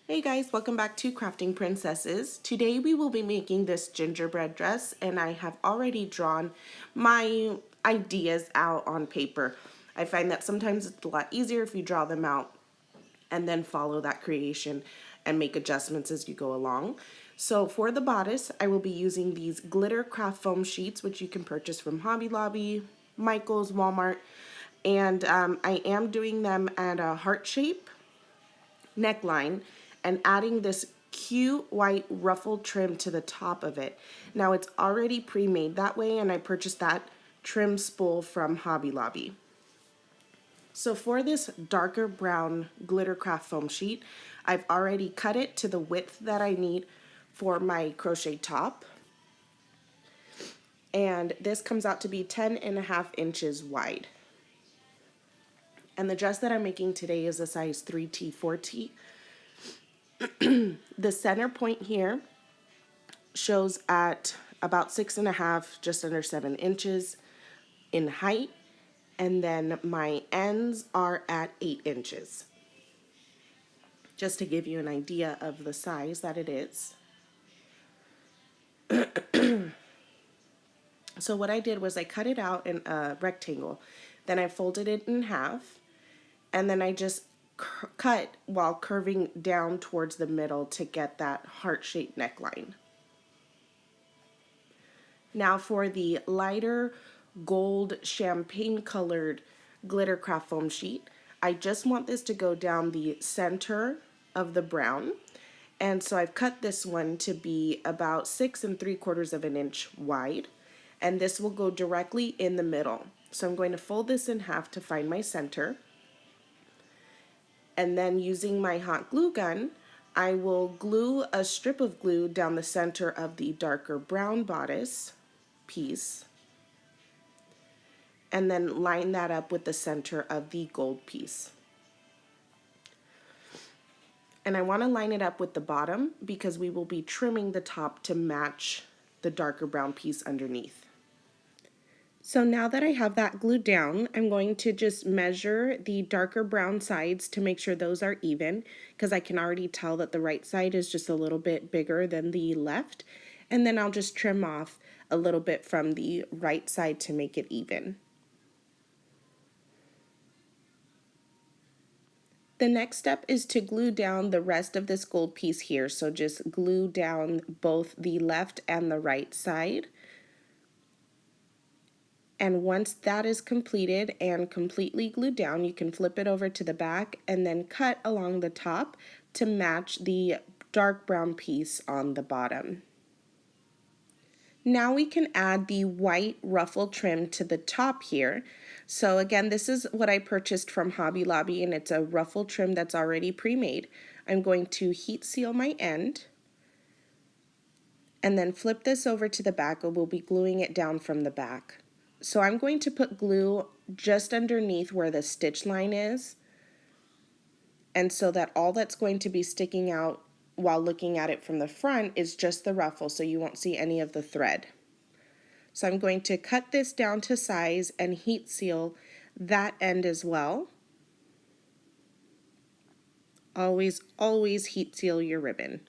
Hey guys, welcome back to Crafting Princesses. Today we will be making this gingerbread dress, and I have already drawn my ideas out on paper. I find that sometimes it's a lot easier if you draw them out and then follow that creation and make adjustments as you go along. So for the bodice, I will be using these glitter craft foam sheets, which you can purchase from Hobby Lobby, Michael's, Walmart, and I am doing them at a heart shape neckline and adding this cute white ruffle trim to the top of it. Now it's already pre-made that way, and I purchased that trim spool from Hobby Lobby. So for this darker brown glitter craft foam sheet, I've already cut it to the width that I need for my crochet top. And this comes out to be 10.5 inches wide. And the dress that I'm making today is a size 3T, 4T. The center point here shows at about 6.5, just under 7 inches in height, and then my ends are at 8 inches. Just to give you an idea of the size that it is. So what I did was I cut it out in a rectangle, then I folded it in half, and then I just cut while curving down towards the middle to get that heart-shaped neckline. Now for the lighter gold champagne colored glitter craft foam sheet, I just want this to go down the center of the brown, and so I've cut this one to be about 6 3/4 of an inch wide, and this will go directly in the middle. So I'm going to fold this in half to find my center. And then using my hot glue gun, I will glue a strip of glue down the center of the darker brown bodice piece, and then line that up with the center of the gold piece. And I want to line it up with the bottom because we will be trimming the top to match the darker brown piece underneath. So now that I have that glued down, I'm going to just measure the darker brown sides to make sure those are even, because I can already tell that the right side is just a little bit bigger than the left. And then I'll just trim off a little bit from the right side to make it even. The next step is to glue down the rest of this gold piece here. So just glue down both the left and the right side. And once that is completed and completely glued down, you can flip it over to the back and then cut along the top to match the dark brown piece on the bottom. Now we can add the white ruffle trim to the top here. So again, this is what I purchased from Hobby Lobby, and it's a ruffle trim that's already pre-made. I'm going to heat seal my end and then flip this over to the back, and we'll be gluing it down from the back. So I'm going to put glue just underneath where the stitch line is, and so that all that's going to be sticking out while looking at it from the front is just the ruffle, so you won't see any of the thread. So I'm going to cut this down to size and heat seal that end as well. Always heat seal your ribbon.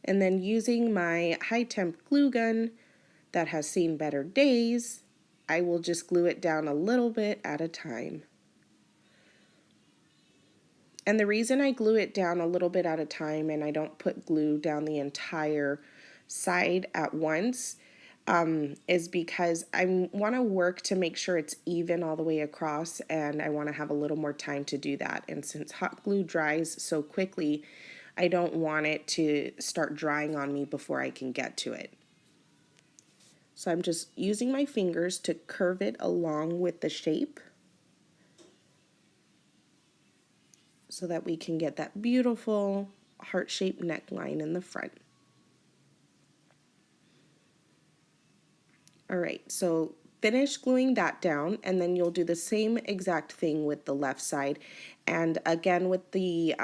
And then using my high temp glue gun that has seen better days, I will just glue it down a little bit at a time. And the reason I glue it down a little bit at a time and I don't put glue down the entire side at once is because I want to work to make sure it's even all the way across, and I want to have a little more time to do that. And since hot glue dries so quickly, I don't want it to start drying on me before I can get to it. So I'm just using my fingers to curve it along with the shape so that we can get that beautiful heart-shaped neckline in the front. All right, so finish gluing that down, and then you'll do the same exact thing with the left side. And again, with the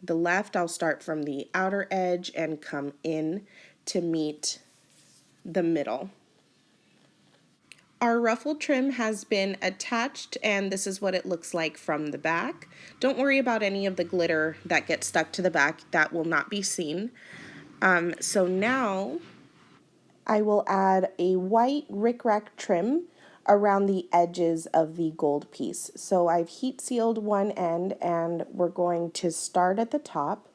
left, I'll start from the outer edge and come in to meet the middle. Our ruffle trim has been attached, and this is what it looks like from the back. Don't worry about any of the glitter that gets stuck to the back. That will not be seen. So now I will add a white rickrack trim around the edges of the gold piece. So I've heat sealed one end, and we're going to start at the top.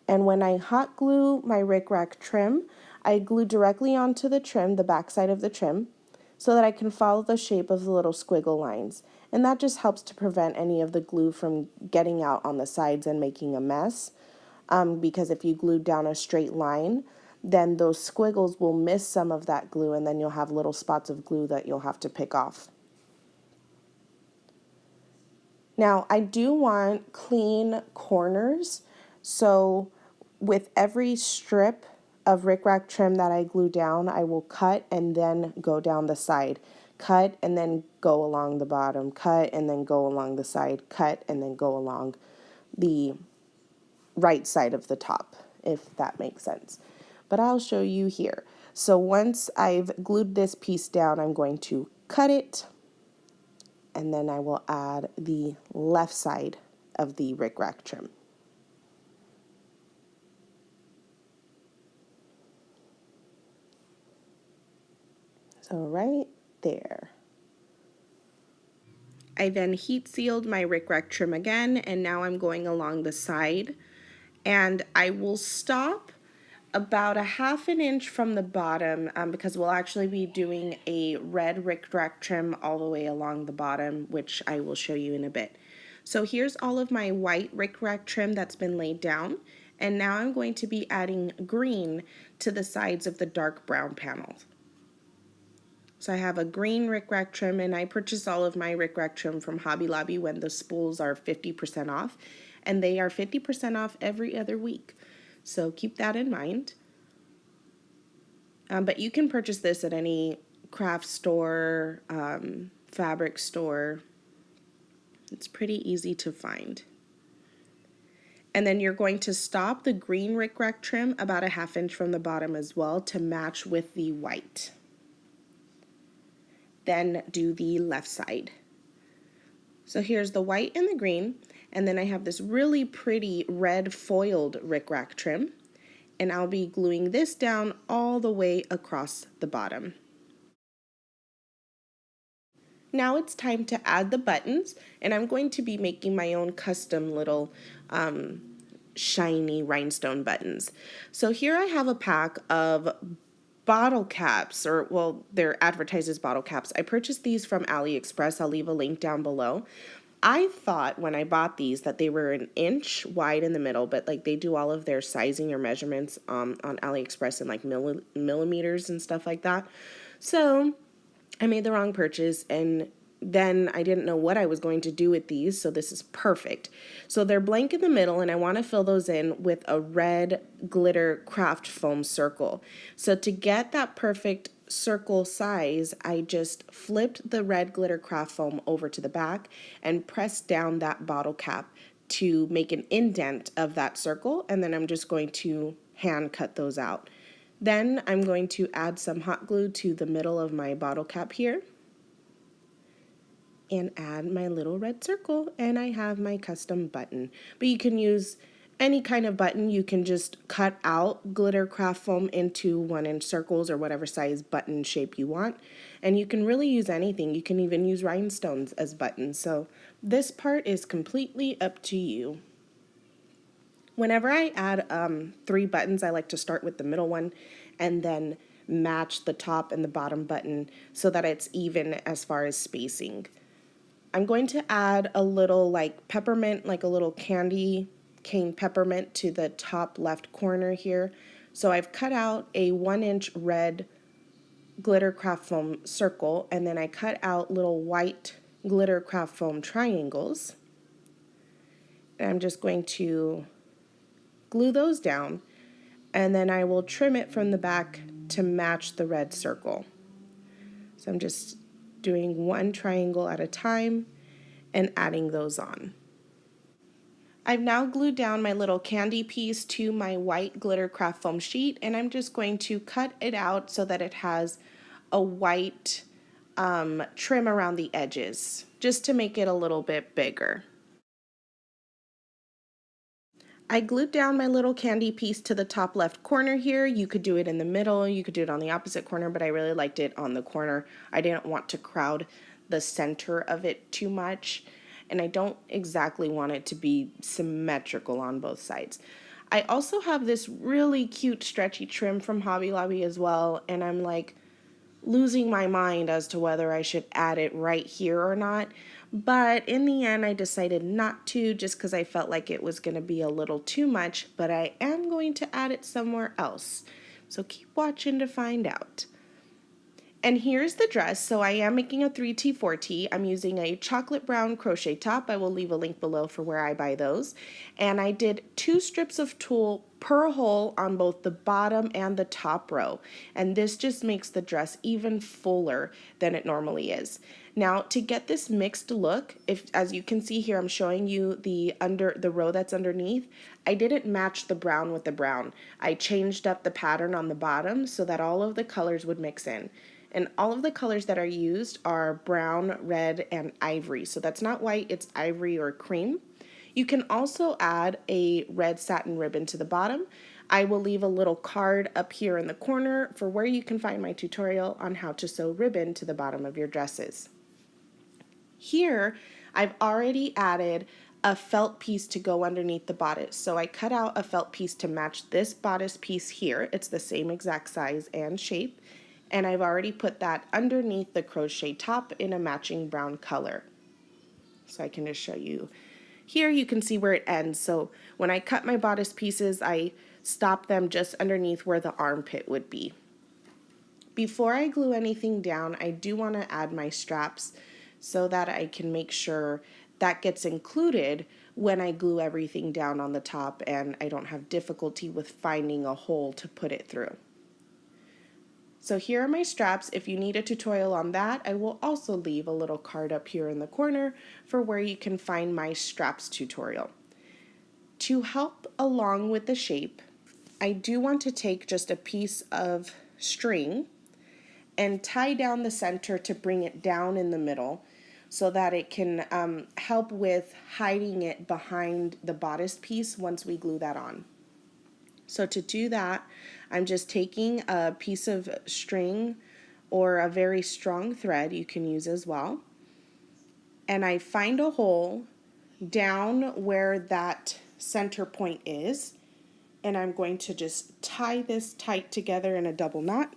And when I hot glue my rickrack trim, I glue directly onto the trim, the back side of the trim, so that I can follow the shape of the little squiggle lines. And that just helps to prevent any of the glue from getting out on the sides and making a mess. Because if you glue down a straight line, then those squiggles will miss some of that glue, and then you'll have little spots of glue that you'll have to pick off. Now, I do want clean corners, so with every strip of rickrack trim that I glue down, I will cut and then go down the side. Cut and then go along the bottom. Cut and then go along the side. Cut and then go along the right side of the top, if that makes sense. But I'll show you here. So once I've glued this piece down, I'm going to cut it, and then I will add the left side of the rickrack trim. So right there. I then heat sealed my rickrack trim again, and now I'm going along the side, and I will stop about a ½ inch from the bottom because we'll actually be doing a red rickrack trim all the way along the bottom, which I will show you in a bit. So here's all of my white rickrack trim that's been laid down, and now I'm going to be adding green to the sides of the dark brown panels. So I have a green rickrack trim, and I purchase all of my rickrack trim from Hobby Lobby when the spools are 50% off, and they are 50% off every other week. So keep that in mind. But you can purchase this at any craft store, fabric store. It's pretty easy to find. And then you're going to stop the green rickrack trim about a ½ inch from the bottom as well to match with the white. Then do the left side. So here's the white and the green, and then I have this really pretty red foiled rickrack trim, and I'll be gluing this down all the way across the bottom. Now it's time to add the buttons, and I'm going to be making my own custom little shiny rhinestone buttons. So here I have a pack of bottle caps, or well, they're advertised as bottle caps. I purchased these from AliExpress. I'll leave a link down below. I thought when I bought these that they were an inch wide in the middle, but like they do all of their sizing or measurements on AliExpress in like millimeters and stuff like that. So I made the wrong purchase, and then I didn't know what I was going to do with these, so this is perfect. So they're blank in the middle, and I want to fill those in with a red glitter craft foam circle. So to get that perfect circle size, I just flipped the red glitter craft foam over to the back and pressed down that bottle cap to make an indent of that circle, and then I'm just going to hand cut those out. Then I'm going to add some hot glue to the middle of my bottle cap here and add my little red circle, and I have my custom button. But you can use any kind of button. You can just cut out glitter craft foam into 1-inch circles or whatever size button shape you want, and you can really use anything. You can even use rhinestones as buttons, so this part is completely up to you. Whenever I add 3 buttons, I like to start with the middle one and then match the top and the bottom button so that it's even as far as spacing. I'm going to add a little like peppermint, like a little candy cane peppermint to the top left corner here. So I've cut out a 1-inch red glitter craft foam circle, and then I cut out little white glitter craft foam triangles. And I'm just going to glue those down, and then I will trim it from the back to match the red circle. So I'm just doing 1 triangle at a time and adding those on. I've now glued down my little candy piece to my white glitter craft foam sheet, and I'm just going to cut it out so that it has a white trim around the edges just to make it a little bit bigger. I glued down my little candy piece to the top left corner here. You could do it in the middle, you could do it on the opposite corner, but I really liked it on the corner. I didn't want to crowd the center of it too much, and I don't exactly want it to be symmetrical on both sides. I also have this really cute stretchy trim from Hobby Lobby as well, and I'm like losing my mind as to whether I should add it right here or not. But in the end, I decided not to, just because I felt like it was going to be a little too much, but I am going to add it somewhere else. So keep watching to find out. And here's the dress. So I am making a 3T4T. I'm using a chocolate brown crochet top. I will leave a link below for where I buy those. And I did 2 strips of tulle per hole on both the bottom and the top row. And this just makes the dress even fuller than it normally is. Now, to get this mixed look, as you can see here, I'm showing you the row that's underneath. I didn't match the brown with the brown. I changed up the pattern on the bottom so that all of the colors would mix in. And all of the colors that are used are brown, red, and ivory. So that's not white, it's ivory or cream. You can also add a red satin ribbon to the bottom. I will leave a little card up here in the corner for where you can find my tutorial on how to sew ribbon to the bottom of your dresses. Here, I've already added a felt piece to go underneath the bodice. So I cut out a felt piece to match this bodice piece here. It's the same exact size and shape. And I've already put that underneath the crochet top in a matching brown color. So I can just show you. Here you can see where it ends. So when I cut my bodice pieces, I stop them just underneath where the armpit would be. Before I glue anything down, I do want to add my straps so that I can make sure that gets included when I glue everything down on the top and I don't have difficulty with finding a hole to put it through. So here are my straps. If you need a tutorial on that, I will also leave a little card up here in the corner for where you can find my straps tutorial. To help along with the shape, I do want to take just a piece of string and tie down the center to bring it down in the middle so that it can help with hiding it behind the bodice piece once we glue that on. So to do that, I'm just taking a piece of string or a very strong thread you can use as well, and I find a hole down where that center point is, and I'm going to just tie this tight together in a double knot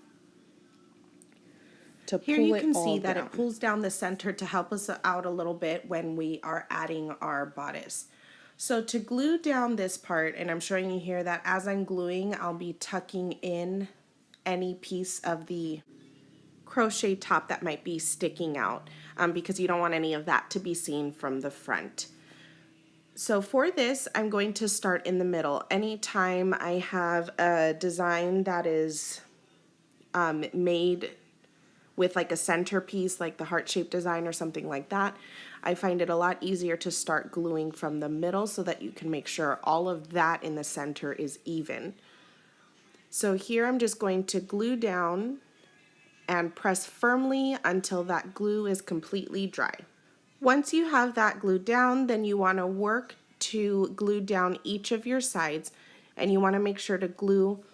to pull it all down. Here you can see that it pulls down the center to help us out a little bit when we are adding our bodice. So to glue down this part, and I'm showing you here that as I'm gluing, I'll be tucking in any piece of the crochet top that might be sticking out because you don't want any of that to be seen from the front. So for this, I'm going to start in the middle. Anytime I have a design that is made with like a centerpiece, like the heart-shaped design or something like that, I find it a lot easier to start gluing from the middle so that you can make sure all of that in the center is even. So here I'm just going to glue down and press firmly until that glue is completely dry. Once you have that glued down, then you want to work to glue down each of your sides, and you want to make sure to glue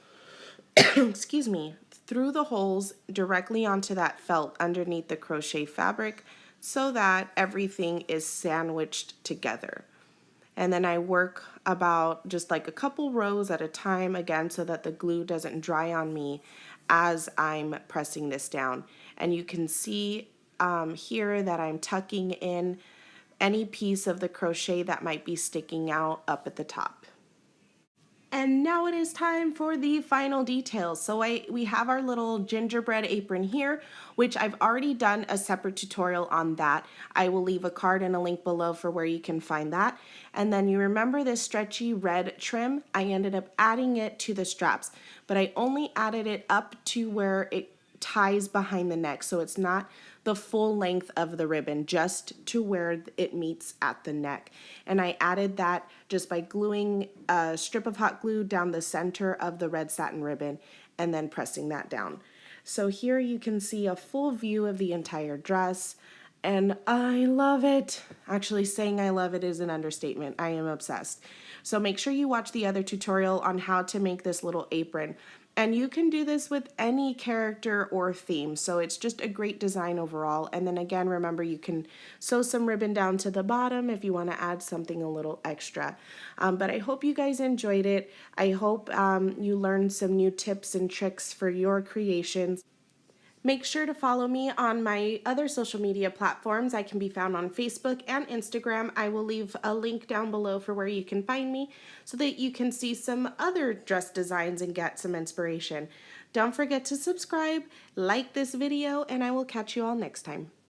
excuse me, through the holes directly onto that felt underneath the crochet fabric so that everything is sandwiched together. And then I work about just like a couple rows at a time again so that the glue doesn't dry on me as I'm pressing this down. And you can see here that I'm tucking in any piece of the crochet that might be sticking out up at the top. And now it is time for the final details. So we have our little gingerbread apron here, which I've already done a separate tutorial on that. I will leave a card and a link below for where you can find that. And then you remember this stretchy red trim? I ended up adding it to the straps, but I only added it up to where it ties behind the neck. So it's not the full length of the ribbon, just to where it meets at the neck. And I added that just by gluing a strip of hot glue down the center of the red satin ribbon and then pressing that down. So here you can see a full view of the entire dress, and I love it. Actually, saying I love it is an understatement. I am obsessed. So make sure you watch the other tutorial on how to make this little apron. And you can do this with any character or theme, so it's just a great design overall. And then again, remember you can sew some ribbon down to the bottom if you want to add something a little extra. But I hope you guys enjoyed it. I hope you learned some new tips and tricks for your creations. Make sure to follow me on my other social media platforms. I can be found on Facebook and Instagram. I will leave a link down below for where you can find me so that you can see some other dress designs and get some inspiration. Don't forget to subscribe, like this video, and I will catch you all next time.